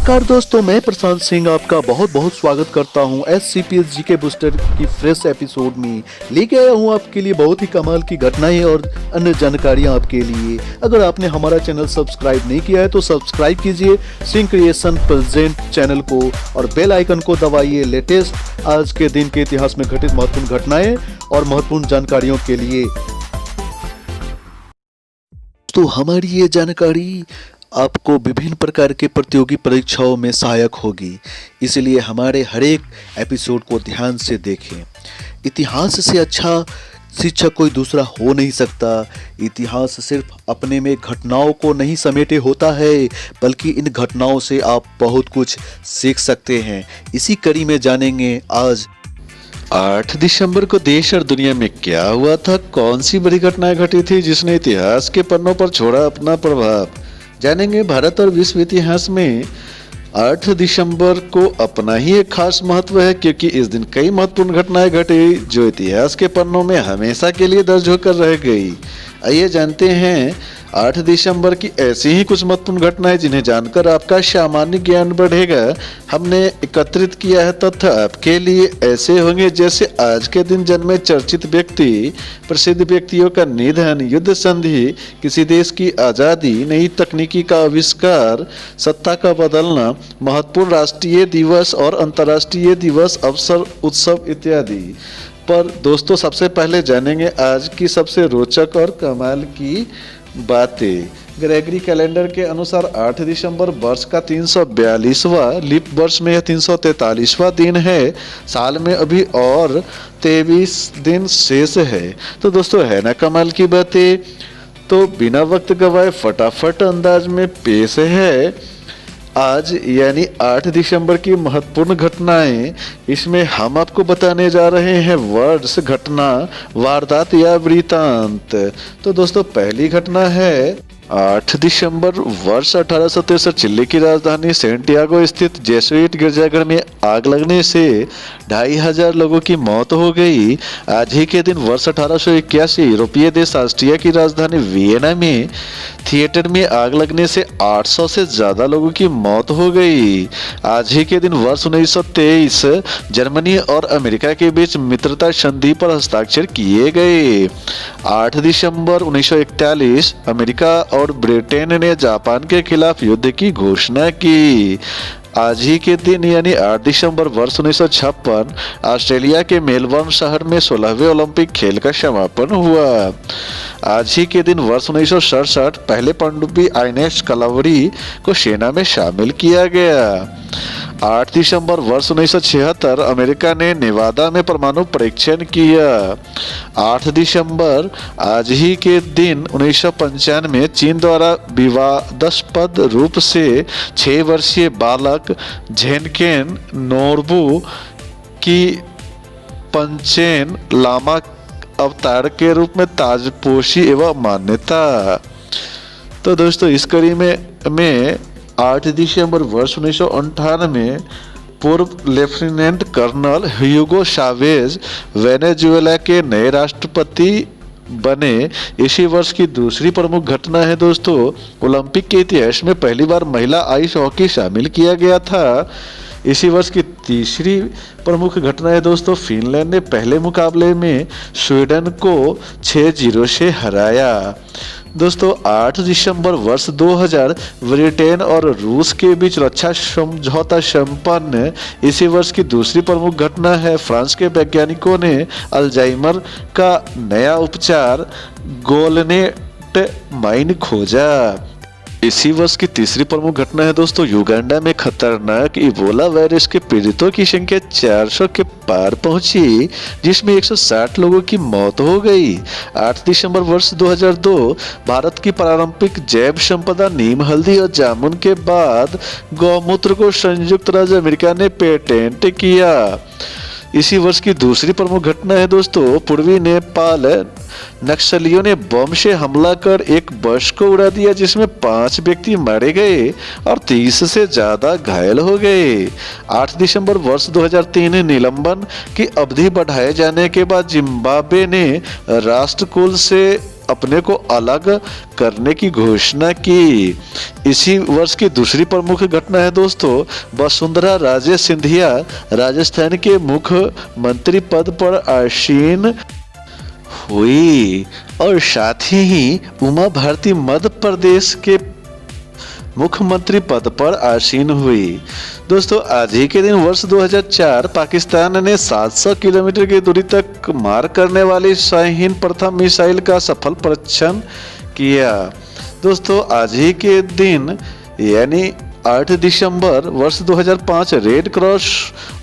नमस्कार दोस्तों, मैं प्रशांत सिंह आपका बहुत बहुत स्वागत करता हूं SCPS जीके बूस्टर की फ्रेश एपिसोड में। लेके आया हूं आपके लिए बहुत ही कमाल की घटनाएं और अन्य जानकारियां आपके लिए। अगर आपने हमारा चैनल सब्सक्राइब नहीं किया है तो सब्सक्राइब कीजिए सिंह क्रिएशन प्रेजेंट चैनल को और बेल आइकन को दबाइए लेटेस्ट आज के दिन के इतिहास में घटित महत्वपूर्ण घटनाएं और महत्वपूर्ण जानकारियों के लिए। तो हमारी ये जानकारी आपको विभिन्न प्रकार के प्रतियोगी परीक्षाओं में सहायक होगी, इसलिए हमारे हर एक एपिसोड को ध्यान से देखें। इतिहास से अच्छा शिक्षक कोई दूसरा हो नहीं सकता। इतिहास सिर्फ अपने में घटनाओं को नहीं समेटे होता है, बल्कि इन घटनाओं से आप बहुत कुछ सीख सकते हैं। इसी कड़ी में जानेंगे आज 8 दिसंबर को देश और दुनिया में क्या हुआ था, कौन सी बड़ी घटनाएं घटी थी जिसने इतिहास के पन्नों पर छोड़ा अपना प्रभाव। जानेंगे भारत और विश्व इतिहास में 8 दिसंबर को अपना ही एक खास महत्व है, क्योंकि इस दिन कई महत्वपूर्ण घटनाएं घटी जो इतिहास के पन्नों में हमेशा के लिए दर्ज होकर रह गई। आइए जानते हैं 8 दिसंबर की ऐसी ही कुछ महत्वपूर्ण घटनाएं जिन्हें जानकर आपका सामान्य ज्ञान बढ़ेगा। हमने एकत्रित किया है तथ्य आपके लिए ऐसे होंगे जैसे आज के दिन जन्मे चर्चित व्यक्ति, प्रसिद्ध व्यक्तियों का निधन, युद्ध संधि, किसी देश की आज़ादी, नई तकनीकी का आविष्कार, सत्ता का बदलना, महत्वपूर्ण राष्ट्रीय दिवस और अंतर्राष्ट्रीय दिवस, अवसर, उत्सव इत्यादि। पर दोस्तों सबसे पहले जानेंगे आज की सबसे रोचक और कमाल की बातें। ग्रेगरी कैलेंडर के अनुसार 8 दिसंबर वर्ष का 342वां, लीप वर्ष में यह 343वां दिन है। साल में अभी और 23 दिन शेष है। तो दोस्तों है ना कमाल की बातें। तो बिना वक्त गवाए फटाफट अंदाज में पेश है आज यानी 8 दिसंबर की महत्वपूर्ण घटनाएं। इसमें हम आपको बताने जा रहे हैं वर्ष, घटना, वारदात या वृतांत। तो दोस्तों पहली घटना है 8 दिसंबर वर्ष 1863 चिली की राजधानी सेंटियागो स्थित जेसुइट गिरजाघर में आग लगने से 2500 लोगों की मौत हो गई। आज ही के दिन वर्ष 1881 यूरोपीय देश ऑस्ट्रिया की राजधानी वियना में थिएटर में आग लगने से 800 से ज्यादा लोगों की मौत हो गई। आज ही के दिन वर्ष 1923 जर्मनी और अमेरिका के बीच मित्रता संधि पर हस्ताक्षर किए गए। 8 दिसंबर 1941 अमेरिका और ब्रिटेन ने जापान के खिलाफ युद्ध की घोषणा की। आज ही के दिन यानी 8 दिसंबर वर्ष 1956 ऑस्ट्रेलिया के मेलबर्न शहर में 16वें ओलंपिक खेल का समापन हुआ। आज ही के दिन वर्ष 1967 पहले पनडुब्बी आइनेस कलावरी को सेना में शामिल किया गया। 8 दिसंबर वर्ष 1976 अमेरिका ने नेवादा में परमाणु परीक्षण किया। 8 दिसंबर आज ही के दिन 1995 में चीन द्वारा विवादास्पद रूप से 6 वर्षीय बालक झेनकेन नोरबू की पंचेन लामा अवतार के रूप में ताजपोशी एवं मान्यता। तो दोस्तों इस कड़ी में 8 दिसंबर वर्ष 1958 में पूर्व लेफ्टिनेंट कर्नल ह्यूगो चावेज वेनेजुएला के नए राष्ट्रपति बने। इसी वर्ष की दूसरी प्रमुख घटना है दोस्तों, ओलंपिक के इतिहास में पहली बार महिला आइस हॉकी शामिल किया गया था। इसी वर्ष की तीसरी प्रमुख घटना है दोस्तों, फिनलैंड ने पहले मुकाबले में स्वीडन को 6-0 से हराया। दोस्तों 8 दिसंबर वर्ष 2000 ब्रिटेन और रूस के बीच रक्षा समझौता संपन्न। इसी वर्ष की दूसरी प्रमुख घटना है, फ्रांस के वैज्ञानिकों ने अल्जाइमर का नया उपचार गोलनेट माइन खोजा। इसी वर्ष की तीसरी प्रमुख घटना है दोस्तों, युगांडा में खतरनाक इबोला वायरस के पीड़ितों की संख्या 400 के पार पहुंची, जिसमें 160 लोगों की मौत हो गई। 8 दिसंबर वर्ष 2002 भारत की पारंपरिक जैव संपदा नीम, हल्दी और जामुन के बाद गौमूत्र को संयुक्त राज्य अमेरिका ने पेटेंट किया। इसी वर्ष की दूसरी प्रमुख घटना है दोस्तों, पूर्वी नेपाल नक्सलियों ने बम से हमला कर एक बस को उड़ा दिया, जिसमें 5 व्यक्ति मारे गए और 30 से ज्यादा घायल हो गए। 8 दिसंबर वर्ष 2003 निलंबन की अवधि बढ़ाए जाने के बाद जिम्बाब्वे ने राष्ट्रकुल से अपने को अलग करने की घोषणा की। इसी वर्ष की दूसरी प्रमुख घटना है दोस्तों, वसुंधरा राजे सिंधिया राजस्थान के मुख्यमंत्री पद पर आसीन हुई और साथ ही उमा भारती मध्य प्रदेश के मुख्यमंत्री पद पर आसीन हुई। दोस्तों आज ही के दिन वर्ष 2004 पाकिस्तान ने 700 किलोमीटर की दूरी तक मार करने वाली शाहीन प्रथम मिसाइल का सफल परीक्षण किया। दोस्तों आज ही के दिन यानी 8 दिसंबर वर्ष 2005 रेड क्रॉस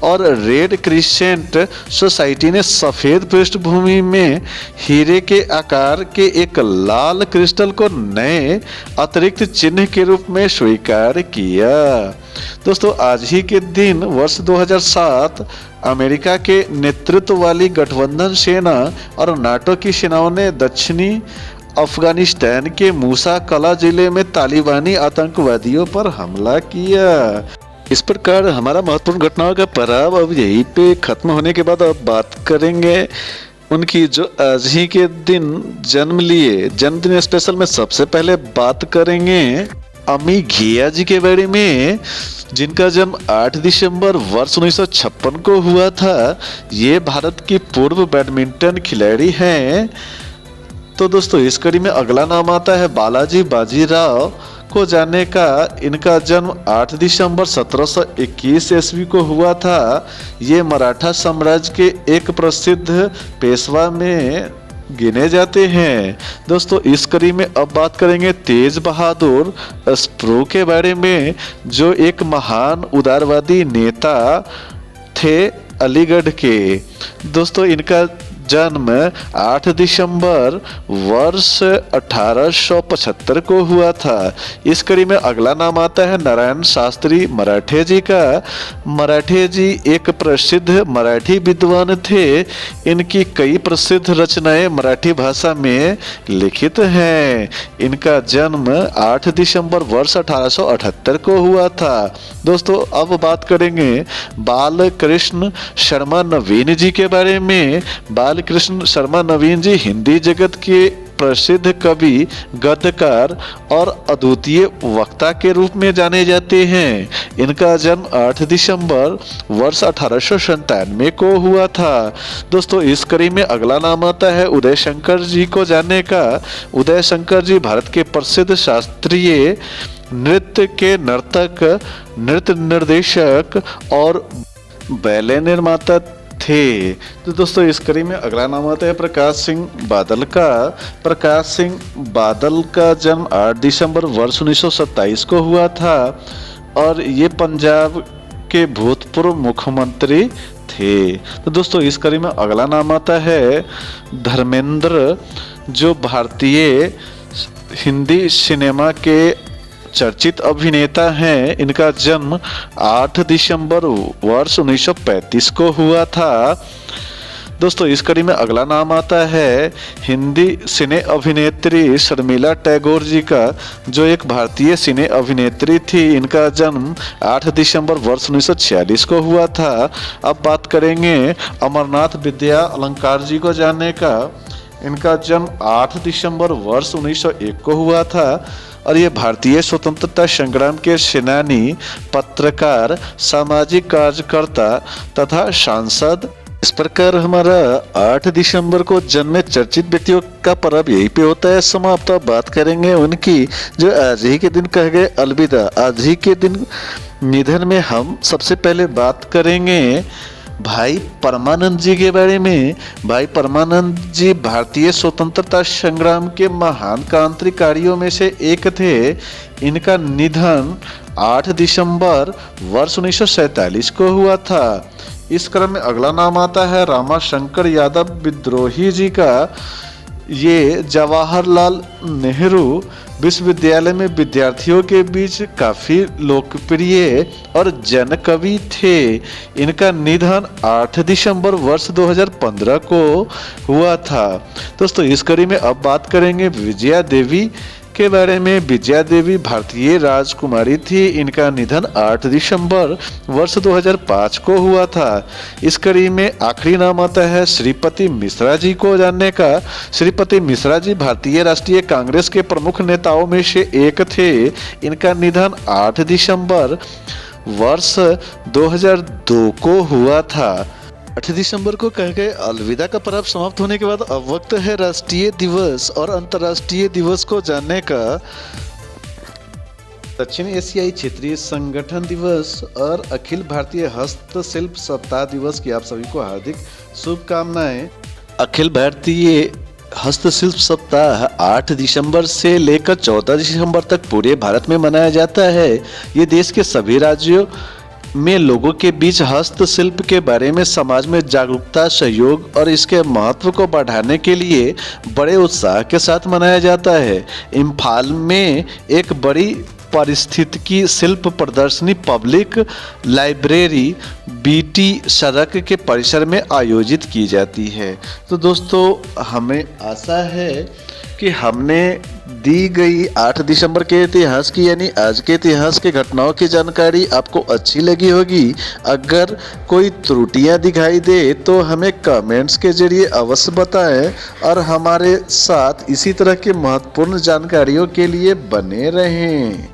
और रेड क्रिसेंट सोसाइटी ने सफेद पृष्ठभूमि में हीरे के आकार के एक लाल क्रिस्टल को नए अतिरिक्त चिन्ह के रूप में स्वीकार किया। दोस्तों आज ही के दिन वर्ष 2007 अमेरिका के नेतृत्व वाली गठबंधन सेना और नाटो की सेनाओं ने दक्षिणी अफगानिस्तान के मूसा कला जिले में तालिबानी आतंकवादियों पर हमला किया। इस प्रकार हमारा महत्वपूर्ण घटनाओं का पड़ाव अब यहीं पे खत्म होने के बाद अब बात करेंगे उनकी जो आज ही के दिन जन्म लिए जन्मदिन स्पेशल में सबसे पहले बात करेंगे अमी घिया जी के बारे में, जिनका जन्म 8 दिसंबर वर्ष 1956 को हुआ था। ये भारत की पूर्व बैडमिंटन खिलाड़ी हैं। तो दोस्तों इस कड़ी में अगला नाम आता है बालाजी बाजीराव को जानने का। इनका जन्म 8 दिसंबर 1721 ईस्वी को हुआ था। ये मराठा साम्राज्य के एक प्रसिद्ध पेशवा में गिने जाते हैं। दोस्तों इस कड़ी में अब बात करेंगे तेज बहादुर स्प्रू के बारे में, जो एक महान उदारवादी नेता थे अलीगढ़ के। दोस्तों इनका जन्म 8 दिसंबर वर्ष 1875 को हुआ था। इस कड़ी में अगला नाम आता है नारायण शास्त्री मराठे जी का। मराठे जी एक प्रसिद्ध मराठी विद्वान थे। इनकी कई प्रसिद्ध रचनाएं मराठी भाषा में लिखित हैं। इनका जन्म 8 दिसंबर वर्ष 1878 को हुआ था। दोस्तों अब बात करेंगे बालकृष्ण शर्मा नवीन जी के बारे में। बालकृष्ण शर्मा नवीन जी हिंदी जगत के प्रसिद्ध कवि, गद्यकार और अद्वितीय वक्ता के रूप में जाने जाते हैं। इनका जन्म 8 दिसंबर वर्ष 1897 को हुआ था। दोस्तों इस कड़ी में अगला नाम आता है उदय शंकर जी को जानने का। उदय शंकर जी भारत के प्रसिद्ध शास्त्रीय नृत्य के नर्तक, नृत्य निर्देशक और बैले निर्माता थे। तो दोस्तों इस कड़ी में अगला नाम आता है प्रकाश सिंह बादल का। प्रकाश सिंह बादल का जन्म 8 दिसंबर वर्ष 1927 को हुआ था और ये पंजाब के भूतपूर्व मुख्यमंत्री थे। तो दोस्तों इस कड़ी में अगला नाम आता है धर्मेंद्र, जो भारतीय हिंदी सिनेमा के चर्चित अभिनेता हैं। इनका जन्म 8 दिसंबर वर्ष 1935 को हुआ था। दोस्तों इस कड़ी में अगला नाम आता है हिंदी सिने अभिनेत्री शर्मिला टैगोर जी का, जो एक भारतीय सिने अभिनेत्री थी। इनका जन्म 8 दिसंबर वर्ष 1946 को हुआ था। अब बात करेंगे अमरनाथ विद्या अलंकार जी को जानने का। इनका जन्म 8 दिसंबर वर्ष 1901 को हुआ था और ये भारतीय स्वतंत्रता संग्राम के सेनानी, पत्रकार, सामाजिक कार्यकर्ता तथा सांसद। इस प्रकार हमारा 8 दिसंबर को जन्मे चर्चित व्यक्तियों का पर्व यही पे होता है समाप्त। अब बात करेंगे उनकी जो आज ही के दिन कह गए अलविदा। आज ही के दिन निधन में हम सबसे पहले बात करेंगे भाई परमानंद जी के बारे में। भाई परमानंद जी भारतीय स्वतंत्रता संग्राम के महान क्रांतिकारियों में से एक थे। इनका निधन 8 दिसंबर वर्ष 1947 को हुआ था। इस क्रम में अगला नाम आता है रामाशंकर यादव विद्रोही जी का। ये जवाहरलाल नेहरू विश्वविद्यालय में विद्यार्थियों के बीच काफी लोकप्रिय और जनकवि थे। इनका निधन 8 दिसंबर वर्ष 2015 को हुआ था। दोस्तों इस कड़ी में अब बात करेंगे विजया देवी के बारे में। विजया देवी भारतीय राजकुमारी थी। इनका निधन 8 दिसंबर वर्ष 2005 को हुआ था। इस कड़ी में आखिरी नाम आता है श्रीपति मिश्रा जी को जानने का। श्रीपति मिश्रा जी भारतीय राष्ट्रीय कांग्रेस के प्रमुख नेताओं में से एक थे। इनका निधन 8 दिसंबर वर्ष 2002 को हुआ था। 8 दिसंबर को कह गए अलविदा का पर्व समाप्त होने के बाद अब वक्त है राष्ट्रीय दिवस और अंतर्राष्ट्रीय दिवस को जानने का। दक्षिण एशियाई क्षेत्रीय संगठन दिवस और अखिल भारतीय हस्तशिल्प सप्ताह दिवस की आप सभी को हार्दिक शुभकामनाएं। अखिल भारतीय हस्तशिल्प सप्ताह 8 दिसंबर से लेकर 14 दिसंबर तक पूरे भारत में मनाया जाता है। ये देश के सभी राज्यों में लोगों के बीच हस्तशिल्प के बारे में समाज में जागरूकता, सहयोग और इसके महत्व को बढ़ाने के लिए बड़े उत्साह के साथ मनाया जाता है। इम्फाल में एक बड़ी पारिस्थितिकी शिल्प प्रदर्शनी पब्लिक लाइब्रेरी बीटी सड़क के परिसर में आयोजित की जाती है। तो दोस्तों, हमें आशा है कि हमने दी गई 8 दिसंबर के इतिहास की यानी आज के इतिहास के घटनाओं की जानकारी आपको अच्छी लगी होगी। अगर कोई त्रुटियां दिखाई दे तो हमें कमेंट्स के जरिए अवश्य बताएं और हमारे साथ इसी तरह की महत्वपूर्ण जानकारियों के लिए बने रहें।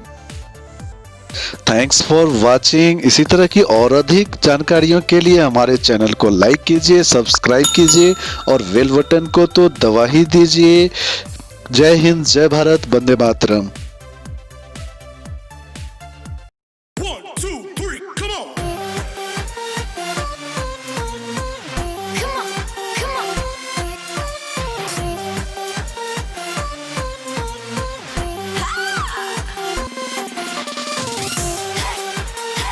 Thanks for watching. इसी तरह की और अधिक जानकारियों के लिए हमारे चैनल को लाइक कीजिए, सब्सक्राइब कीजिए और बेल बटन को तो दबा ही दीजिए। जय हिंद, जय भारत, वंदे मातरम।